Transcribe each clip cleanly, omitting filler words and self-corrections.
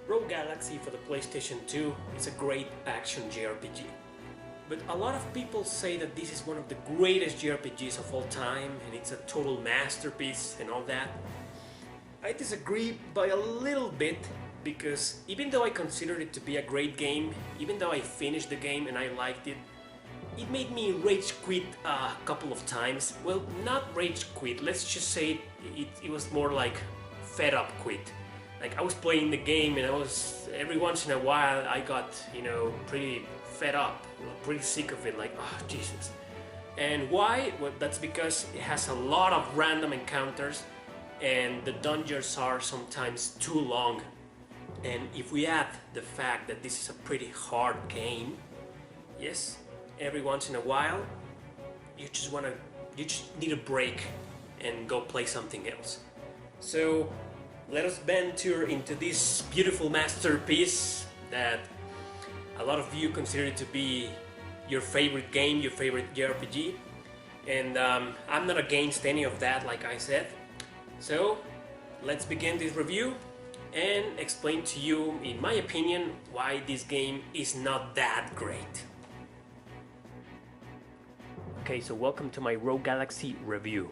Rogue Galaxy for the PlayStation 2 is a great action JRPG. But a lot of people say that this is one of the greatest JRPGs of all time and it's a total masterpiece and all that. I disagree by a little bit because even though I considered it to be a great game, even though I finished the game and I liked it, it made me rage quit a couple of times. Well, not rage quit, let's just say it was more like fed up quit. Like I was playing the game and every once in a while I got, pretty fed up, pretty sick of it, like, oh Jesus. And why? Well, that's because it has a lot of random encounters and the dungeons are sometimes too long. And if we add the fact that this is a pretty hard game, yes, every once in a while you just need a break and go play something else. So let us venture into this beautiful masterpiece that a lot of you consider to be your favorite game, your favorite JRPG, and I'm not against any of that, like I said. So let's begin this review and explain to you, in my opinion, why this game is not that great. Okay, so welcome to my Rogue Galaxy review.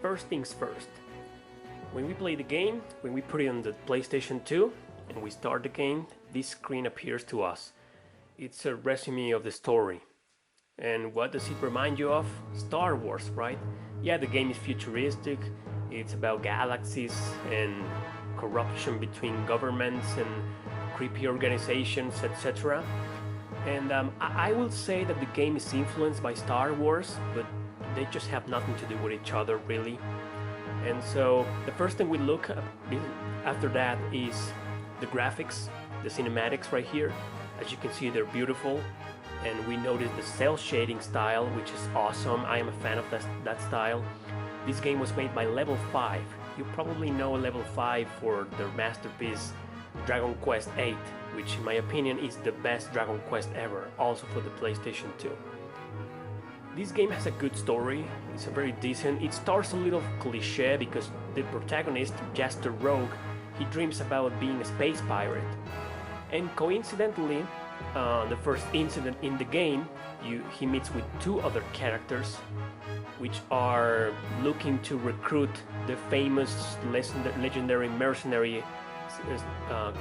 First things first. When we play the game, when we put it on the PlayStation 2 and we start the game, this screen appears to us. It's a resume of the story. And what does it remind you of? Star Wars, right? Yeah, the game is futuristic, it's about galaxies and corruption between governments and creepy organizations, etc. And I will say that the game is influenced by Star Wars, but they just have nothing to do with each other, really. And so the first thing we look at after that is the graphics, the cinematics right here. As you can see, they're beautiful, and we notice the cel shading style, which is awesome. I am a fan of that style. This game was made by Level 5. You probably know Level 5 for their masterpiece Dragon Quest VIII, which in my opinion is the best Dragon Quest ever, also for the PlayStation 2. This game has a good story, it's a very decent, it starts a little cliché because the protagonist, Jaster Rogue, he dreams about being a space pirate. And coincidentally, the first incident in the game, he meets with two other characters which are looking to recruit the famous legendary mercenary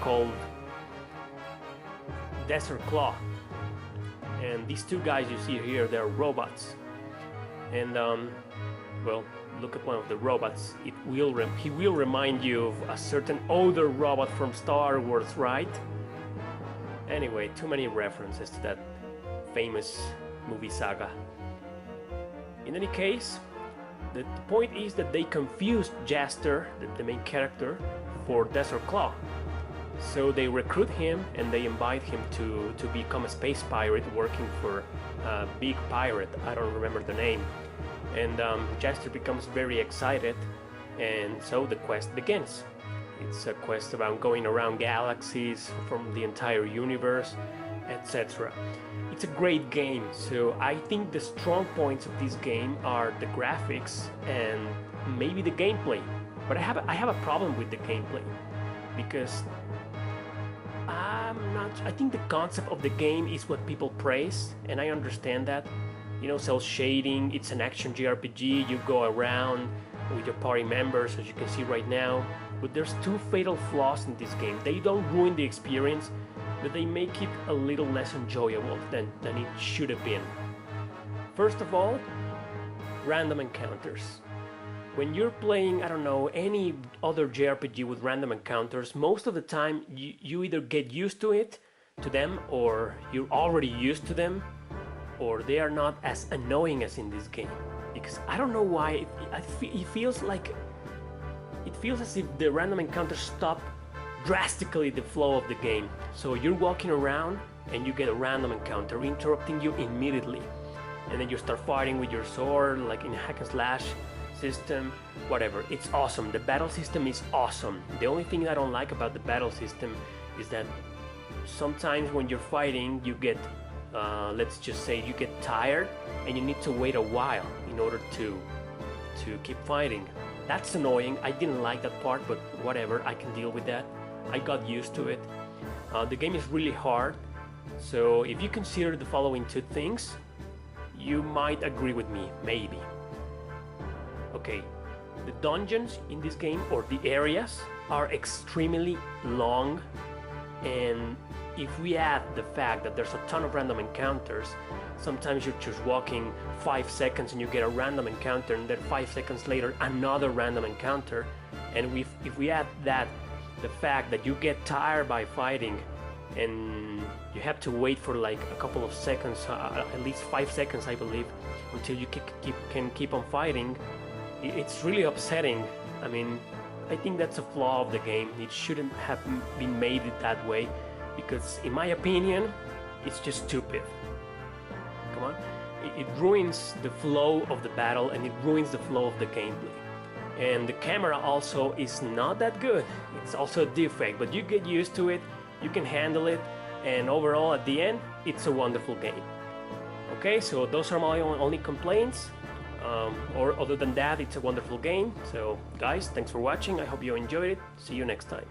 called Desert Claw. And these two guys you see here, they're robots. And well, look at one of the robots. He will remind you of a certain older robot from Star Wars, right? Anyway, too many references to that famous movie saga. In any case, the point is that they confused Jaster, the main character, for Desert Claw. So they recruit him and they invite him to become a space pirate working for a big pirate, I don't remember the name. And Jaster becomes very excited, and so the quest begins. It's a quest about going around galaxies from the entire universe, etc. It's a great game, so I think the strong points of this game are the graphics and maybe the gameplay. But I have a problem with the gameplay because I think the concept of the game is what people praise, and I understand that. Cel shading, it's an action JRPG, you go around with your party members, as you can see right now. But there's two fatal flaws in this game. They don't ruin the experience, but they make it a little less enjoyable than it should have been. First of all, random encounters. When you're playing, I don't know, any other JRPG with random encounters, most of the time you either get used to them, or you're already used to them, or they are not as annoying as in this game. Because I don't know why, it feels as if the random encounters stop drastically the flow of the game. So you're walking around and you get a random encounter interrupting you immediately. And then you start fighting with your sword, like in a hack and slash system, whatever. It's awesome. The battle system is awesome. The only thing I don't like about the battle system is that sometimes when you're fighting, you get, let's just say you get tired and you need to wait a while in order to keep fighting. That's annoying. I didn't like that part, but whatever, I can deal with that. I got used to it. The game is really hard, so if you consider the following two things, you might agree with me, maybe. Okay, the dungeons in this game, or the areas, are extremely long, and if we add the fact that there's a ton of random encounters, sometimes you're just walking 5 seconds and you get a random encounter, and then 5 seconds later another random encounter, and if we add that, the fact that you get tired by fighting and you have to wait for like a couple of seconds, at least 5 seconds I believe, until you can keep on fighting, it's really upsetting. I mean, I think that's a flaw of the game. It shouldn't have been made that way, because in my opinion, it's just stupid. Come on. It ruins the flow of the battle, and it ruins the flow of the gameplay. And the camera also is not that good. It's also a defect, but you get used to it, you can handle it, and overall at the end, it's a wonderful game. Okay, so those are my only complaints. Or other than that, it's a wonderful game. So guys, thanks for watching. I hope you enjoyed it. See you next time.